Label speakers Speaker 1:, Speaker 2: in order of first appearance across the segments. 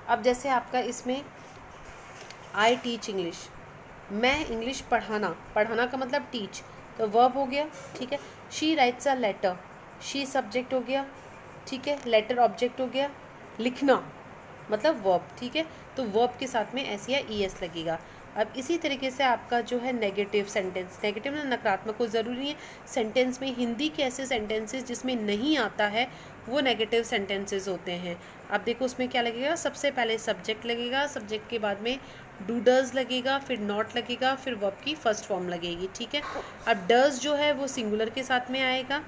Speaker 1: अब जैसे आपका इसमें आई टीच इंग्लिश, मैं इंग्लिश पढ़ाना, पढ़ाना का मतलब टीच, तो वर्ब हो गया, ठीक है। She writes a letter, she subject हो गया, ठीक है। लेटर ऑब्जेक्ट हो गया, लिखना मतलब वर्ब, ठीक है। तो वर्ब के साथ में एस या ई एस लगेगा। अब इसी तरीके से आपका जो है नेगेटिव सेंटेंस, नेगेटिव ना नकारात्मक को ज़रूरी है सेंटेंस में, हिंदी के ऐसे सेंटेंसेस जिसमें नहीं आता है वो नेगेटिव सेंटेंसेस होते हैं। अब देखो उसमें क्या लगेगा, सबसे पहले सब्जेक्ट लगेगा, सब्जेक्ट के बाद में डू डज लगेगा, फिर नॉट लगेगा, फिर वर्ब की फर्स्ट फॉर्म लगेगी, ठीक है। अब डज जो है वो सिंगुलर के साथ में आएगा,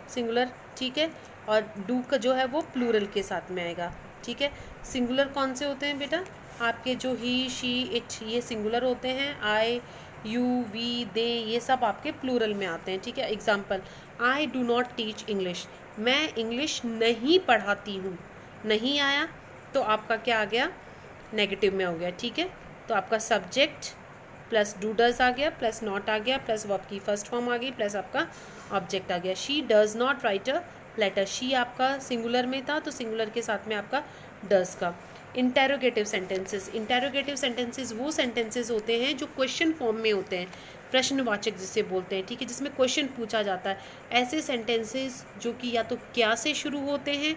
Speaker 1: सिंगुलर, ठीक है। और डू का जो है वो प्लूरल के साथ में आएगा, ठीक है। सिंगुलर कौन से होते हैं बेटा, आपके जो ही शी इट ये सिंगुलर होते हैं, आई यू वी दे ये सब आपके प्लूरल में आते हैं, ठीक है। Example, I do not teach English, मैं इंग्लिश नहीं पढ़ाती हूँ, नहीं आया तो आपका क्या आ गया, नेगेटिव में हो गया, ठीक है। तो आपका सब्जेक्ट प्लस डू डज आ गया, प्लस नॉट आ गया, प्लस वर्ब की फर्स्ट फॉर्म आ गई, प्लस आपका ऑब्जेक्ट आ गया। She does not write a letter, she आपका सिंगुलर में था तो सिंगुलर के साथ में आपका डज का। इंटेरोगेटिव सेंटेंसेस, इंटेरोगेटिव सेंटेंसेस वो सेंटेंसेस होते हैं जो क्वेश्चन फॉर्म में होते हैं, प्रश्नवाचक जिसे बोलते हैं, ठीक है, जिसमें क्वेश्चन पूछा जाता है। ऐसे सेंटेंसेस जो कि या तो क्या से शुरू होते हैं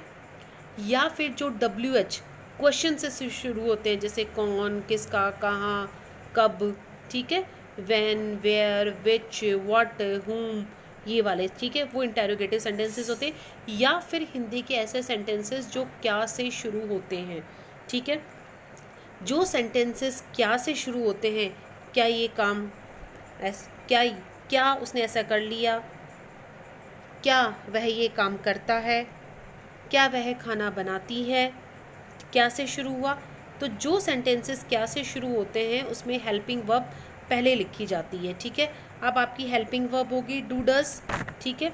Speaker 1: या फिर जो डब्ल्यू एच क्वेश्चन से शुरू होते हैं, जैसे कौन, किसका, कहाँ, कब, ठीक है, व्हेन, वेयर, विच, व्हाट, हुम, ये वाले, ठीक है, वो इंटेरोगेटिव सेंटेंसेस होते हैं। या फिर हिंदी के ऐसे सेंटेंसेस जो क्या से शुरू होते हैं, ठीक है। जो सेंटेंसेस क्या से शुरू होते हैं, क्या ये काम क्या क्या उसने ऐसा कर लिया, क्या वह ये काम करता है, क्या वह खाना बनाती है, क्या से शुरू हुआ। तो जो सेंटेंसेस क्या से शुरू होते हैं उसमें हेल्पिंग वर्ब पहले लिखी जाती है, ठीक है। अब आपकी हेल्पिंग वर्ब होगी डू डज, ठीक है,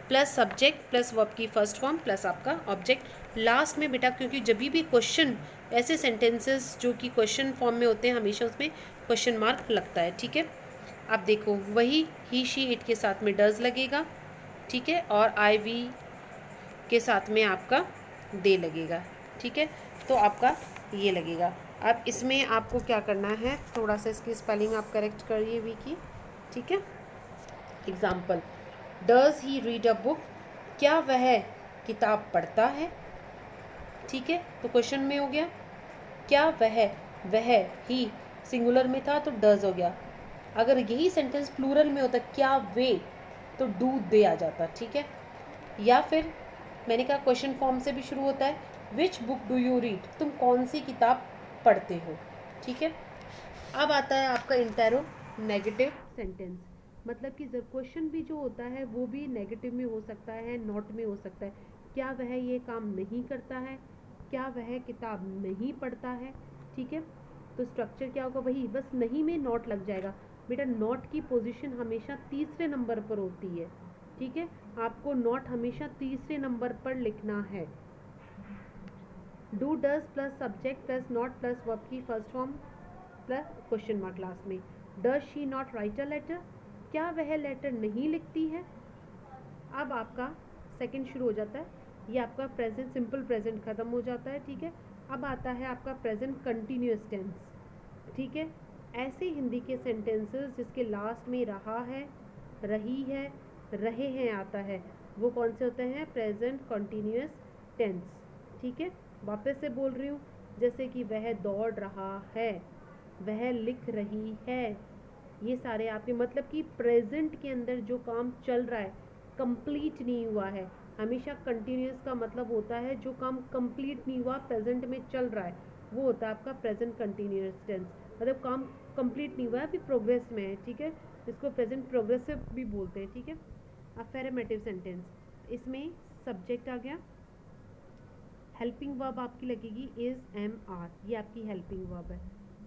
Speaker 1: प्लस सब्जेक्ट प्लस वर्ब की फर्स्ट फॉर्म प्लस आपका ऑब्जेक्ट लास्ट में बेटा, क्योंकि जब भी क्वेश्चन, ऐसे सेंटेंसेस जो कि क्वेश्चन फॉर्म में होते हैं हमेशा उसमें क्वेश्चन मार्क लगता है, ठीक है। अब देखो वही ही शी इट के साथ में डज लगेगा, ठीक है, और आई वी के साथ में आपका दे लगेगा, ठीक है। तो आपका ये लगेगा। अब इसमें आपको क्या करना है, थोड़ा सा इसकी स्पेलिंग आप करेक्ट करिए वी की, ठीक है। Example, does he read a book, क्या वह किताब पढ़ता है, ठीक है, तो क्वेश्चन में हो गया। क्या वह ही सिंगुलर में था तो डज हो गया। अगर यही सेंटेंस प्लूरल में होता क्या वे, तो डू दे आ जाता, ठीक है। या फिर मैंने कहा क्वेश्चन फॉर्म से भी शुरू होता है, which book do you read, तुम कौन सी किताब पढ़ते हो, ठीक है। अब आता है आपका इंटेरो नेगेटिव सेंटेंस, मतलब कि जब क्वेश्चन भी जो होता है वो भी नेगेटिव में हो सकता है, नॉट में हो सकता है। क्या वह ये काम नहीं करता है, क्या वह किताब नहीं पढ़ता है, ठीक है। तो स्ट्रक्चर क्या होगा, वही बस नहीं में नॉट लग जाएगा। बेटा नॉट की पोजीशन हमेशा तीसरे नंबर पर होती है, ठीक है, आपको नॉट हमेशा तीसरे नंबर पर लिखना है। Do does plus subject plus not plus verb की first form plus question mark last में। Does she not write a letter, क्या वह लेटर नहीं लिखती है। अब आपका सेकंड शुरू हो जाता है, ये आपका प्रेजेंट सिंपल प्रेजेंट खत्म हो जाता है, ठीक है। अब आता है आपका प्रेजेंट कंटिन्यूअस टेंस, ठीक है। ऐसे हिंदी के सेंटेंसेस जिसके लास्ट में रहा है, रही है, रहे हैं आता है, वो कौन से होते हैं, प्रेजेंट कंटिन्यूअस टेंस, ठीक है। वापस से बोल रही हूँ, जैसे कि वह दौड़ रहा है, वह लिख रही है, ये सारे आपके मतलब कि प्रेजेंट के अंदर जो काम चल रहा है, कंप्लीट नहीं हुआ है। हमेशा कंटिन्यूस का मतलब होता है जो काम कंप्लीट नहीं हुआ, प्रेजेंट में चल रहा है, वो होता है आपका प्रेजेंट कंटिन्यूस टेंस। मतलब काम कंप्लीट नहीं हुआ है, अभी प्रोग्रेस में है, ठीक है, इसको प्रेजेंट प्रोग्रेसिव भी बोलते हैं, ठीक है। अफर्मेटिव सेंटेंस, इसमें सब्जेक्ट आ गया, हेल्पिंग वर्ब आपकी लगेगी इज एम आर, ये आपकी हेल्पिंग वर्ब है,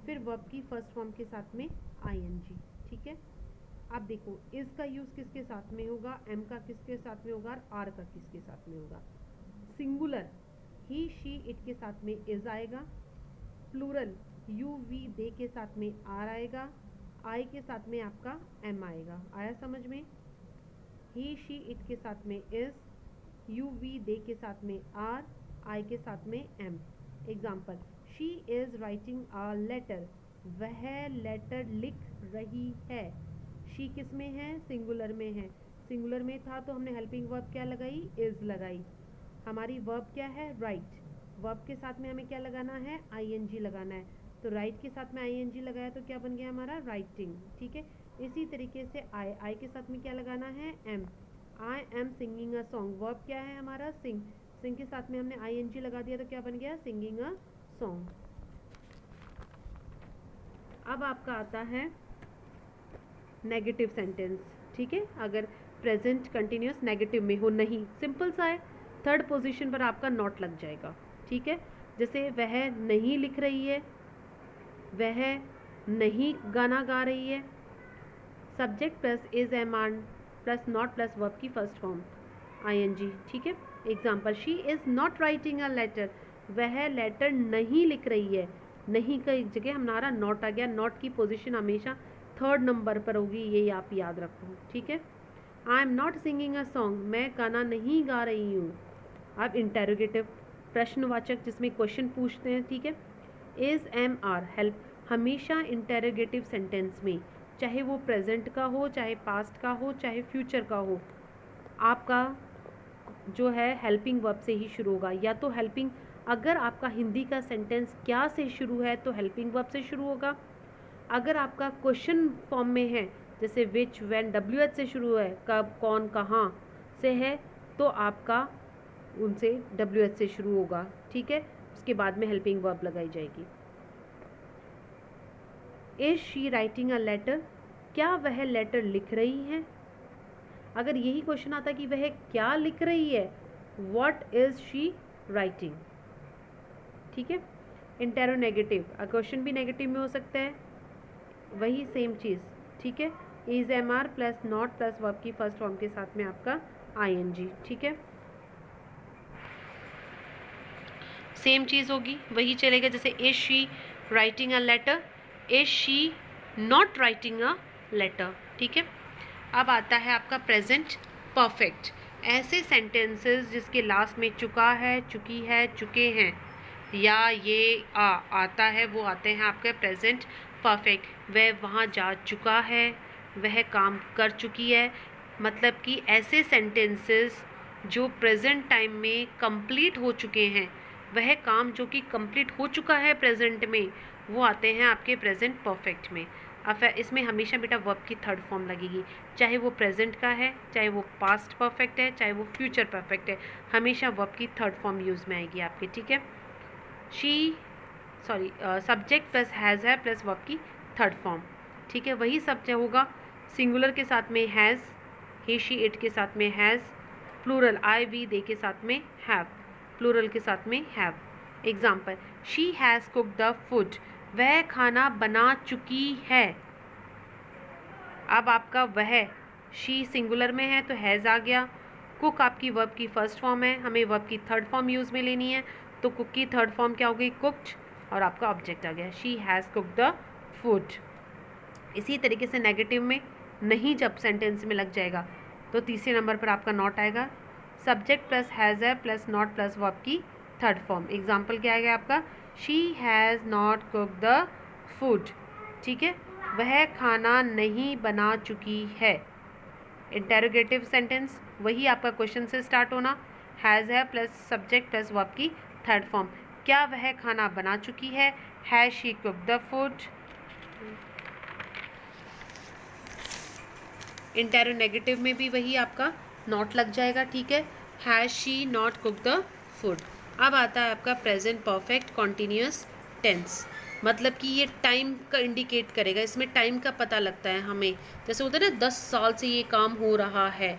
Speaker 1: फिर वर्ब की फर्स्ट फॉर्म के साथ में आई एन जी, ठीक है। आप देखो इज का यूज किसके साथ में होगा, एम का किसके साथ में होगा, आर का किसके साथ में होगा। सिंगुलर ही शी इट के साथ में इज आएगा, प्लूरल यू वी दे के साथ में आर आएगा, आई के साथ में आपका एम आएगा। आया समझ में, ही शी इट के साथ में इज, यू वी दे के साथ में आर, आई के साथ में am. Example, she is writing a letter, वह लेटर लिख रही है। शी किस में है? सिंगुलर में है। सिंगुलर में था तो हमने हेल्पिंग वर्ब क्या लगाई? इज़ लगाई। हमारी वर्ब क्या है? राइट। वर्ब के साथ में हमें क्या लगाना है? आईएनजी लगाना है। तो राइट के साथ में आईएनजी लगाया तो क्या बन गया हमारा? राइटिंग। ठीक है। इसी तरीके से आई के साथ में क्या लगाना है? Am. I am singing a song, verb क्या है हमारा? सिंग। सिंग के साथ में हमने आईएनजी लगा दिया तो क्या बन गया? Singing a song. अब आपका आता है नेगेटिव सेंटेंस। ठीक है, अगर प्रेजेंट कंटिन्यूस नेगेटिव में हो, नहीं, सिंपल सा है, थर्ड पोजीशन पर आपका नॉट लग जाएगा। ठीक है, जैसे वह नहीं लिख रही है, वह नहीं गाना गा रही है, subject plus is am are plus not plus verb की फर्स्ट फॉर्म आईएनजी। ठीक है, example, she is not writing a letter, वह लेटर नहीं लिख रही है। नहीं का एक जगह हमारा नॉट आ गया। नॉट की पोजीशन हमेशा थर्ड नंबर पर होगी, ये आप याद रखो। ठीक है, I am not singing a song, मैं गाना नहीं गा रही हूँ। अब इंटेरोगेटिव, प्रश्नवाचक जिसमें क्वेश्चन पूछते हैं। ठीक है, इज एम आर हेल्प, हमेशा इंटेरोगेटिव सेंटेंस में, चाहे वो प्रेजेंट का हो, चाहे पास्ट का हो, चाहे फ्यूचर का हो, आपका जो है हेल्पिंग वर्ब से ही शुरू होगा। या तो हेल्पिंग, अगर आपका हिंदी का सेंटेंस क्या से शुरू है तो हेल्पिंग वर्ब से शुरू होगा। अगर आपका क्वेश्चन फॉर्म में है, जैसे विच, व्हेन, WH से शुरू है, कब, कौन, कहाँ से है, तो आपका उनसे WH से शुरू होगा। ठीक है, उसके बाद में हेल्पिंग वर्ब लगाई जाएगी। Is she writing a letter, क्या वह लेटर लिख रही है। अगर यही क्वेश्चन आता कि वह क्या लिख रही है, व्हाट इज शी राइटिंग। ठीक है, इंटेरोनेगेटिव, क्वेश्चन भी नेगेटिव में हो सकता है, वही सेम चीज़। ठीक है, is am are plus not plus verb की फर्स्ट फॉर्म के साथ में आपका आईएनजी। ठीक है, सेम चीज़ होगी, वही चलेगा। जैसे is she writing a letter, is she not writing a letter. ठीक है, अब आता है आपका प्रेजेंट परफेक्ट। ऐसे सेंटेंसेस जिसके लास्ट में चुका है, चुकी है, चुके हैं या ये आता है, वो आते हैं आपके प्रेजेंट परफेक्ट। वह वहाँ जा चुका है, वह काम कर चुकी है। मतलब कि ऐसे सेंटेंसेस जो प्रेजेंट टाइम में कंप्लीट हो चुके हैं, वह काम जो कि कंप्लीट हो चुका है प्रेजेंट में, वो आते हैं आपके प्रेजेंट परफेक्ट में। अब इसमें हमेशा बेटा वर्ब की थर्ड फॉर्म लगेगी, चाहे वो प्रेजेंट का है, चाहे वो पास्ट परफेक्ट है, चाहे वो फ्यूचर परफेक्ट है, हमेशा वर्ब की थर्ड फॉर्म यूज़ में आएगी आपके। ठीक है, सब्जेक्ट प्लस हैज़ है प्लस वर्ब की थर्ड फॉर्म। ठीक है, वही सब होगा। सिंगुलर के साथ में हैज़, ही शी इट के साथ में हैज़, प्लूरल आई वी दे के साथ में हैव, प्लूरल के साथ में have. Example, she has cooked the food, वह खाना बना चुकी है। अब आपका वह, शी सिंगुलर में है तो हैज़ आ गया। कुक आपकी वर्ब की फर्स्ट फॉर्म है, हमें वर्ब की थर्ड फॉर्म यूज़ में लेनी है, तो कुक की थर्ड फॉर्म क्या हो गई? कुक्ड, और आपका ऑब्जेक्ट आ गया, she has cooked the food. इसी तरीके से नेगेटिव में नहीं जब सेंटेंस में लग जाएगा तो तीसरे नंबर पर आपका नॉट आएगा। सब्जेक्ट प्लस हैज़ है प्लस नॉट प्लस वर्ब की थर्ड फॉर्म। एग्जाम्पल क्या आएगा आपका? She has not cooked the food. ठीक है, वह खाना नहीं बना चुकी है। इंटेरोगेटिव सेंटेंस वही आपका क्वेश्चन से स्टार्ट होना, हैज़ है प्लस सब्जेक्ट प्लस वर्ब की थर्ड फॉर्म। क्या वह खाना बना चुकी है? Has she cooked the food. Interronegative में भी वही आपका नॉट लग जाएगा। ठीक है, has she not cooked the food. अब आता है आपका प्रेजेंट परफेक्ट कॉन्टिन्यूअस टेंस, मतलब कि ये टाइम का इंडिकेट करेगा, इसमें टाइम का पता लगता है हमें। जैसे होता है ना, 10 साल से ये काम हो रहा है,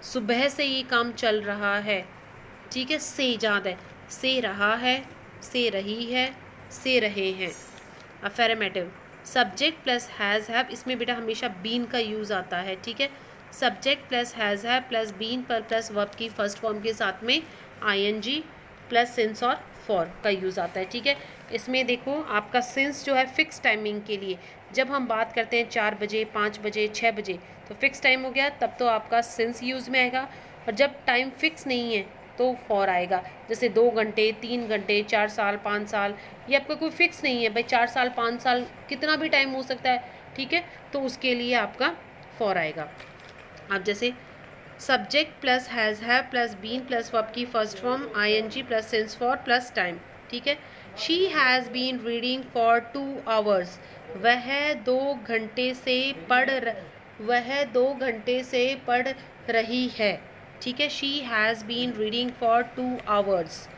Speaker 1: सुबह से ये काम चल रहा है। ठीक है, से याद है, से रहा है, से रही है, से रहे हैं। Affirmative, subject plus has have, इसमें बेटा हमेशा बीन का यूज़ आता है। ठीक है, subject plus has have plus been पर प्लस वर्ब की फर्स्ट फॉर्म के साथ में आईएनजी प्लस सिंस और फॉर का यूज़ आता है। ठीक है, इसमें देखो आपका सिंस जो है फिक्स टाइमिंग के लिए, जब हम बात करते हैं 4 बजे, 5 बजे, 6 बजे, तो फिक्स टाइम हो गया, तब तो आपका सिंस यूज़ में आएगा। और जब टाइम फिक्स नहीं है, तो फॉर आएगा। जैसे 2 घंटे, 3 घंटे, 4 साल, 5 साल, ये आपका कोई फिक्स नहीं है भाई, 4 साल, 5 साल, कितना भी टाइम हो सकता है, ठीक है, तो उसके लिए आपका फॉर आएगा। अब जैसे subject plus has have plus been plus verb की first form ing plus since for plus time, ठीक है। She has been reading for 2 hours, वह 2 घंटे से पढ़ रही है, ठीक है। She has been reading for 2 hours,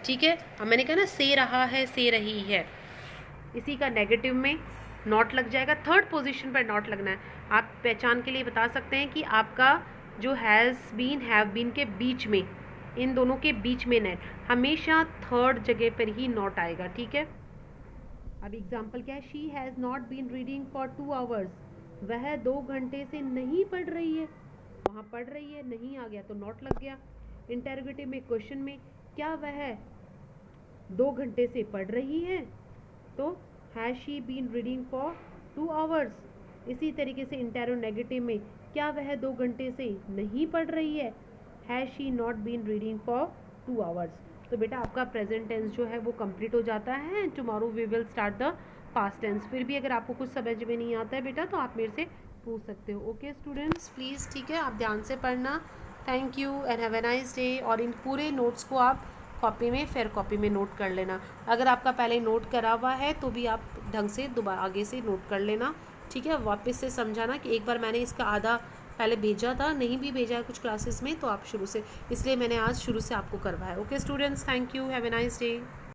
Speaker 1: ठीक है। अब मैंने कहा ना से रहा है, से रही है, इसी का नेगेटिव में नॉट लग जाएगा, थर्ड पोजीशन पर नॉट लगना है। आप पहचान के लिए बता सकते हैं कि आपका जो हैज़ बीन हैव बीन के बीच में, इन दोनों के बीच में नेट हमेशा थर्ड जगह पर ही नॉट आएगा, ठीक है। अब एग्जाम्पल क्या है, she has not been reading for 2 hours, वह 2 घंटे से नहीं पढ़ रही है, वहाँ पढ़ रही है, नहीं आ गया तो नॉट लग गया। इंटरोगेटिव में, क्वेश्चन में, क्या वह 2 घंटे से पढ़ रही है, तो has she been reading for 2 hours. इसी तरीके से इंटेरोनेगेटिव में, क्या वह 2 घंटे से नहीं पढ़ रही है, has she not been reading for 2 hours. तो बेटा आपका प्रेजेंट टेंस जो है वो कंप्लीट हो जाता है and tomorrow we will start the past tense. फिर भी अगर आपको कुछ समझ में नहीं आता है बेटा तो आप मेरे से पूछ सकते हो। ओके स्टूडेंट्स, प्लीज़, ठीक है, आप ध्यान से पढ़ना। Thank you and have a nice day. और इन पूरे नोट्स को आप कॉपी में, फेयर कॉपी में नोट कर लेना। अगर आपका पहले नोट करा हुआ है तो भी आप ढंग से दोबारा आगे से नोट कर लेना, ठीक है। वापस से समझाना कि एक बार मैंने इसका आधा पहले भेजा था, नहीं भी भेजा है कुछ क्लासेस में, तो आप शुरू से, इसलिए मैंने आज शुरू से आपको करवाया। Okay students, thank you, have a nice day.